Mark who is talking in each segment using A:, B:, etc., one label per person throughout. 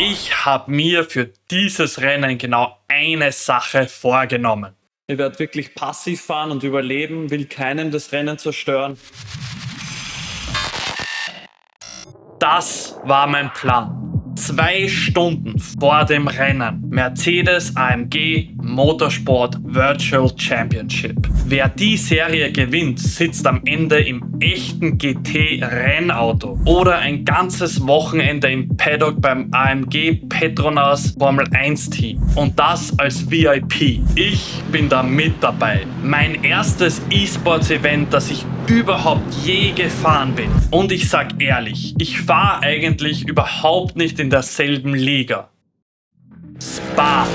A: Ich habe mir für dieses Rennen genau eine Sache vorgenommen.
B: Ich werde wirklich passiv fahren und überleben, will keinem das Rennen zerstören.
A: Das war mein Plan. 2 Stunden vor dem Rennen. Mercedes-AMG Motorsport Virtual Championship. Wer die Serie gewinnt, sitzt am Ende im echten GT-Rennauto oder ein ganzes Wochenende im Paddock beim AMG Petronas Formel 1 Team. Und das als VIP. Ich bin da mit dabei. Mein erstes E-Sports-Event, das ich überhaupt je gefahren bin. Und ich sag ehrlich, ich fahre eigentlich überhaupt nicht in derselben Liga. Spa,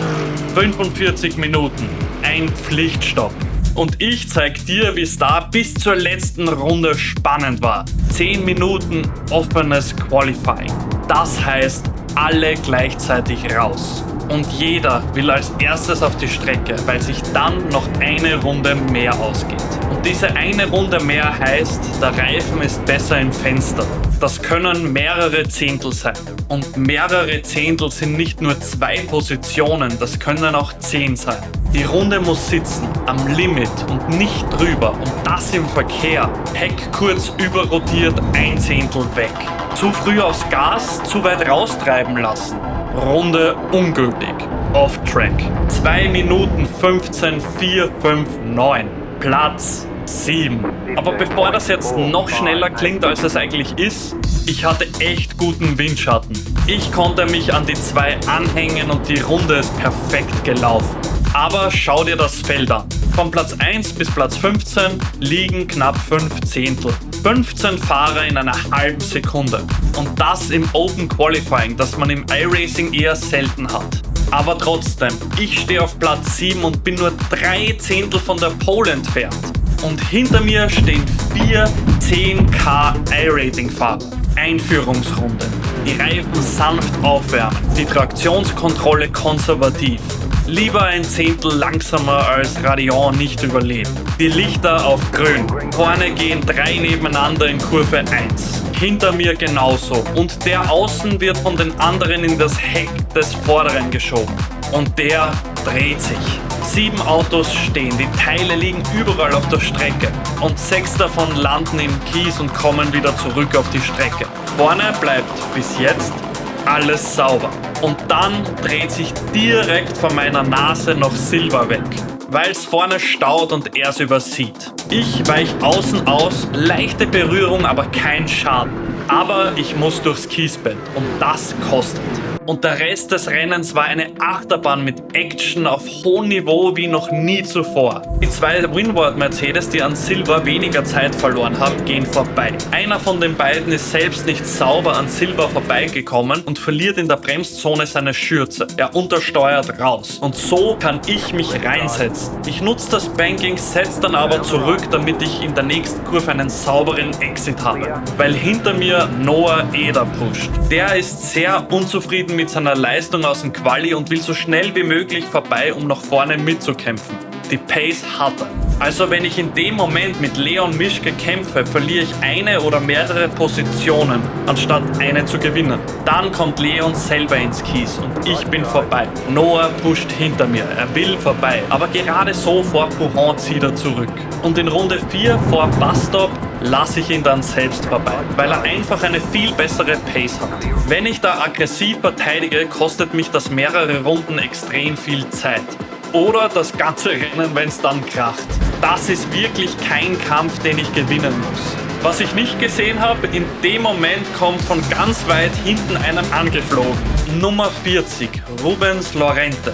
A: 45 Minuten, ein Pflichtstopp. Und ich zeig dir, wie es da bis zur letzten Runde spannend war. 10 Minuten offenes Qualifying. Das heißt, alle gleichzeitig raus. Und jeder will als erstes auf die Strecke, weil sich dann noch eine Runde mehr ausgeht. Und diese eine Runde mehr heißt, der Reifen ist besser im Fenster. Das können mehrere Zehntel sein. Und mehrere Zehntel sind nicht nur 2 Positionen, das können auch 10 sein. Die Runde muss sitzen, am Limit und nicht drüber. Und das im Verkehr. Heck kurz überrotiert, 1 Zehntel weg. Zu früh aufs Gas, zu weit raustreiben lassen. Runde ungültig. Off-Track. 2 Minuten 15, 4, 5, 9. Platz 7. Aber bevor das jetzt noch schneller klingt, als es eigentlich ist, ich hatte echt guten Windschatten. Ich konnte mich an die 2 anhängen und die Runde ist perfekt gelaufen. Aber schau dir das Feld an. Von Platz 1 bis Platz 15 liegen knapp 5 Zehntel. 15 Fahrer in einer halben Sekunde. Und das im Open Qualifying, das man im iRacing eher selten hat. Aber trotzdem, ich stehe auf Platz 7 und bin nur 3 Zehntel von der Pole entfernt. Und hinter mir stehen 4 10K iRating-Fahrer. Einführungsrunde. Die Reifen sanft aufwärmen. Die Traktionskontrolle konservativ. Lieber ein Zehntel langsamer als Radeon nicht überleben. Die Lichter auf grün. Vorne gehen 3 nebeneinander in Kurve 1. Hinter mir genauso. Und der außen wird von den anderen in das Heck des Vorderen geschoben. Und der dreht sich. 7 Autos stehen, die Teile liegen überall auf der Strecke. Und 6 davon landen im Kies und kommen wieder zurück auf die Strecke. Vorne bleibt bis jetzt alles sauber. Und dann dreht sich direkt vor meiner Nase noch Silver weg, weil es vorne staut und er es übersieht. Ich weich außen aus, leichte Berührung, aber kein Schaden. Aber ich muss durchs Kiesbett und das kostet. Und der Rest des Rennens war eine Achterbahn mit Action auf hohem Niveau wie noch nie zuvor. Die 2 Winward Mercedes, die an Silver weniger Zeit verloren haben, gehen vorbei. Einer von den beiden ist selbst nicht sauber an Silver vorbeigekommen und verliert in der Bremszone seine Schürze. Er untersteuert raus. Und so kann ich mich reinsetzen. Ich nutze das Banking, setze dann aber zurück, damit ich in der nächsten Kurve einen sauberen Exit habe. Weil hinter mir Noah Eder pusht. Der ist sehr unzufrieden mit seiner Leistung aus dem Quali und will so schnell wie möglich vorbei, um nach vorne mitzukämpfen. Die Pace hat er. Also wenn ich in dem Moment mit Leon Mischke kämpfe, verliere ich eine oder mehrere Positionen, anstatt eine zu gewinnen. Dann kommt Leon selber ins Kies und ich bin vorbei. Noah pusht hinter mir, er will vorbei, aber gerade so vor Pouhon zieht er zurück. Und in Runde 4 vor Busstop lasse ich ihn dann selbst vorbei, weil er einfach eine viel bessere Pace hat. Wenn ich da aggressiv verteidige, kostet mich das mehrere Runden extrem viel Zeit. Oder das ganze Rennen, wenn es dann kracht. Das ist wirklich kein Kampf, den ich gewinnen muss. Was ich nicht gesehen habe, in dem Moment kommt von ganz weit hinten einem angeflogen. Nummer 40, Rubens Lorente,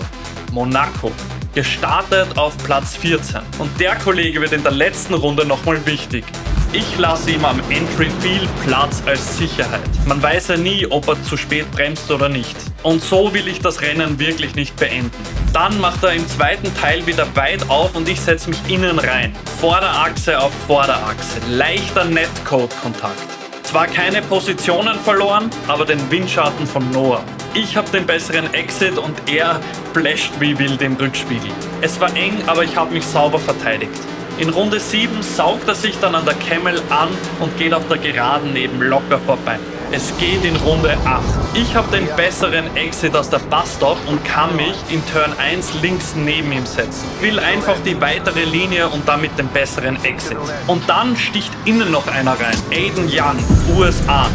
A: Monaco. Gestartet auf Platz 14. Und der Kollege wird in der letzten Runde nochmal wichtig. Ich lasse ihm am Entry viel Platz als Sicherheit. Man weiß ja nie, ob er zu spät bremst oder nicht. Und so will ich das Rennen wirklich nicht beenden. Dann macht er im zweiten Teil wieder weit auf und ich setze mich innen rein. Vorderachse auf Vorderachse. Leichter Netcode-Kontakt. Zwar keine Positionen verloren, aber den Windschatten von Noah. Ich habe den besseren Exit und er flasht wie wild im Rückspiegel. Es war eng, aber ich habe mich sauber verteidigt. In Runde 7 saugt er sich dann an der Camel an und geht auf der Geraden neben locker vorbei. Es geht in Runde 8. Ich habe den besseren Exit aus der Busstop und kann mich in Turn 1 links neben ihm setzen. Will einfach die weitere Linie und damit den besseren Exit. Und dann sticht innen noch einer rein. Aiden Young, USA,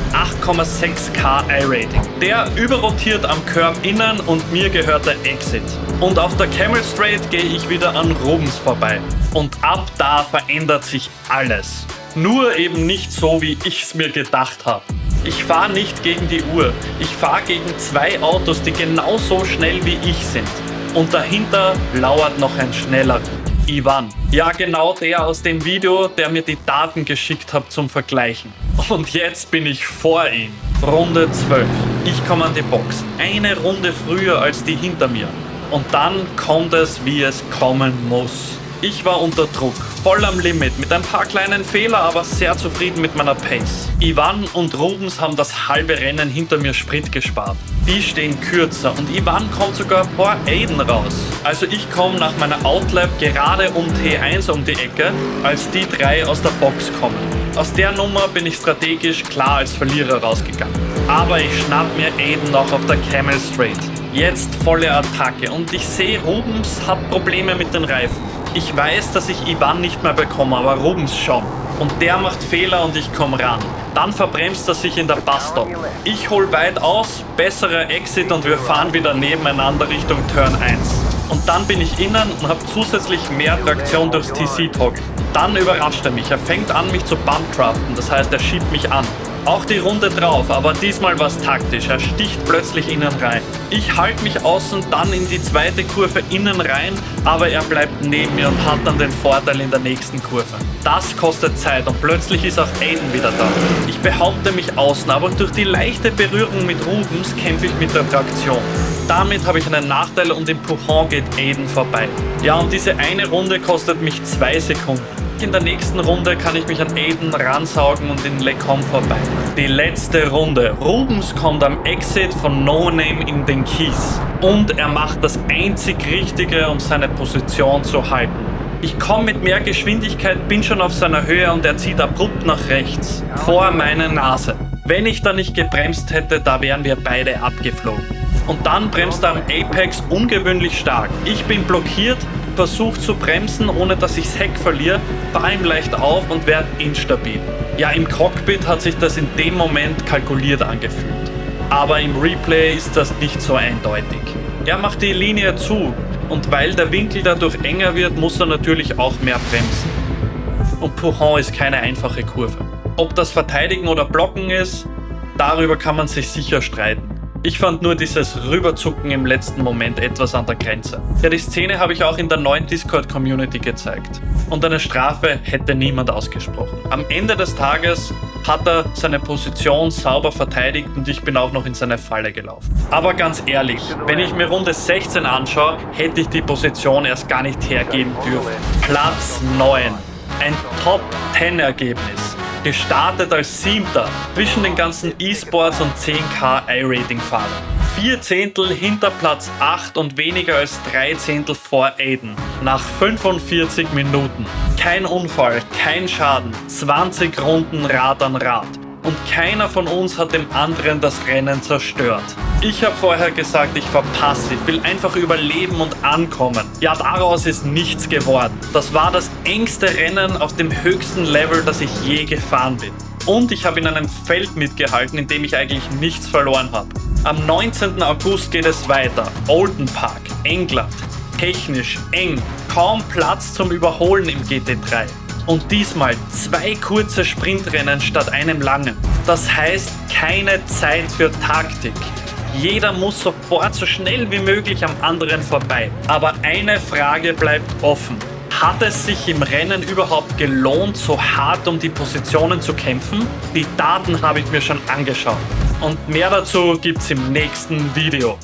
A: 8,6k I-Rating. Der überrotiert am Curb innen und mir gehört der Exit. Und auf der Camel Straight gehe ich wieder an Rubens vorbei. Und ab da verändert sich alles. Nur eben nicht so, wie ich es mir gedacht habe. Ich fahre nicht gegen die Uhr. Ich fahre gegen zwei Autos, die genauso schnell wie ich sind. Und dahinter lauert noch ein schnellerer. Ivan. Ja, genau der aus dem Video, der mir die Daten geschickt hat zum Vergleichen. Und jetzt bin ich vor ihm. Runde 12. Ich komme an die Box. Eine Runde früher als die hinter mir. Und dann kommt es, wie es kommen muss. Ich war unter Druck, voll am Limit, mit ein paar kleinen Fehlern, aber sehr zufrieden mit meiner Pace. Ivan und Rubens haben das halbe Rennen hinter mir Sprit gespart. Die stehen kürzer und Ivan kommt sogar vor Aiden raus. Also ich komme nach meiner Outlap gerade um T1 um die Ecke, als die drei aus der Box kommen. Aus der Nummer bin ich strategisch klar als Verlierer rausgegangen. Aber ich schnapp mir Aiden noch auf der Camel Straight. Jetzt volle Attacke und ich sehe, Rubens hat Probleme mit den Reifen. Ich weiß, dass ich Ivan nicht mehr bekomme, aber Rubens schon. Und der macht Fehler und ich komme ran. Dann verbremst er sich in der Busstop. Ich hol weit aus, besserer Exit und wir fahren wieder nebeneinander Richtung Turn 1. Und dann bin ich innen und habe zusätzlich mehr Traktion durchs TC-Toggle. Dann überrascht er mich. Er fängt an, mich zu bumpdraften, das heißt, er schiebt mich an. Auch die Runde drauf, aber diesmal war es taktisch. Er sticht plötzlich innen rein. Ich halte mich außen dann in die zweite Kurve innen rein, aber er bleibt neben mir und hat dann den Vorteil in der nächsten Kurve. Das kostet Zeit und plötzlich ist auch Aiden wieder da. Ich behaupte mich außen, aber durch die leichte Berührung mit Rubens kämpfe ich mit der Traktion. Damit habe ich einen Nachteil und im Pujon geht Aiden vorbei. Ja, und diese eine Runde kostet mich 2 Sekunden. In der nächsten Runde kann ich mich an Aiden ransaugen und in Lecom vorbei. Die letzte Runde. Rubens kommt am Exit von No Name in den Kies. Und er macht das einzig Richtige, um seine Position zu halten. Ich komme mit mehr Geschwindigkeit, bin schon auf seiner Höhe und er zieht abrupt nach rechts. Vor meine Nase. Wenn ich da nicht gebremst hätte, da wären wir beide abgeflogen. Und dann bremst er am Apex ungewöhnlich stark. Ich bin blockiert, versuche zu bremsen, ohne dass ich das Heck verliere, fahre ihm leicht auf und werde instabil. Ja, im Cockpit hat sich das in dem Moment kalkuliert angefühlt. Aber im Replay ist das nicht so eindeutig. Er macht die Linie zu und weil der Winkel dadurch enger wird, muss er natürlich auch mehr bremsen. Und Pujon ist keine einfache Kurve. Ob das Verteidigen oder Blocken ist, darüber kann man sich sicher streiten. Ich fand nur dieses Rüberzucken im letzten Moment etwas an der Grenze. Ja, die Szene habe ich auch in der neuen Discord-Community gezeigt. Und eine Strafe hätte niemand ausgesprochen. Am Ende des Tages hat er seine Position sauber verteidigt und ich bin auch noch in seine Falle gelaufen. Aber ganz ehrlich, wenn ich mir Runde 16 anschaue, hätte ich die Position erst gar nicht hergeben dürfen. Platz 9. Ein Top-10-Ergebnis. Gestartet als 7. zwischen den ganzen E-Sports und 10k I-Rating-Fahrern. 4 Zehntel hinter Platz 8 und weniger als 3 Zehntel vor Aiden. Nach 45 Minuten. Kein Unfall, kein Schaden, 20 Runden Rad an Rad. Und keiner von uns hat dem anderen das Rennen zerstört. Ich habe vorher gesagt, ich verpasse, ich will einfach überleben und ankommen. Ja, daraus ist nichts geworden. Das war das engste Rennen auf dem höchsten Level, das ich je gefahren bin. Und ich habe in einem Feld mitgehalten, in dem ich eigentlich nichts verloren habe. Am 19. August geht es weiter. Oulton Park, England. Technisch eng, kaum Platz zum Überholen im GT3. Und diesmal 2 kurze Sprintrennen statt einem langen. Das heißt, keine Zeit für Taktik. Jeder muss sofort so schnell wie möglich am anderen vorbei. Aber eine Frage bleibt offen. Hat es sich im Rennen überhaupt gelohnt, so hart um die Positionen zu kämpfen? Die Daten habe ich mir schon angeschaut. Und mehr dazu gibt's im nächsten Video.